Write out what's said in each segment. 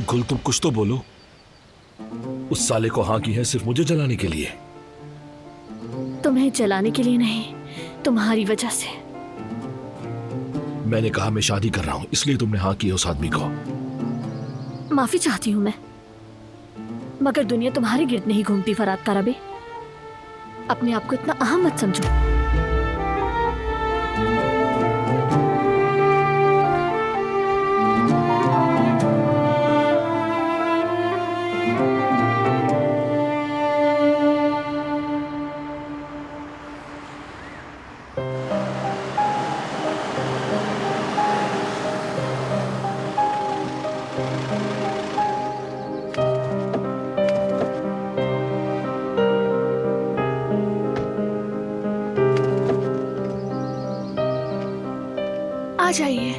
गुल तुम कुछ तो बोलो। उस साले को हाँ की है सिर्फ मुझे जलाने के लिए। तुम्हें जलाने के लिए नहीं, तुम्हारी वजह से। मैंने कहा मैं शादी कर रहा हूं, इसलिए तुमने हाँ की है उस आदमी को। माफी चाहती हूं मैं, मगर दुनिया तुम्हारे गिर्द नहीं घूमती फराद कारबे। अपने आप को इतना अहम मत समझो। आ जाइए।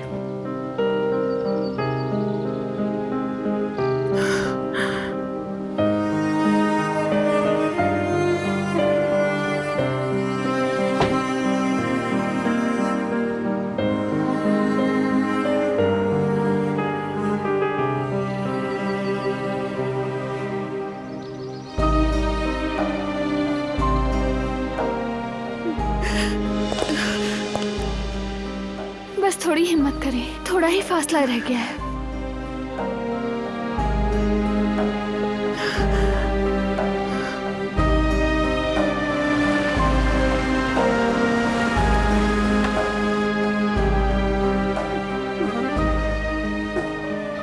बस थोड़ी हिम्मत करें, थोड़ा ही फासला रह गया है।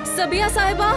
सबिया साहिबा,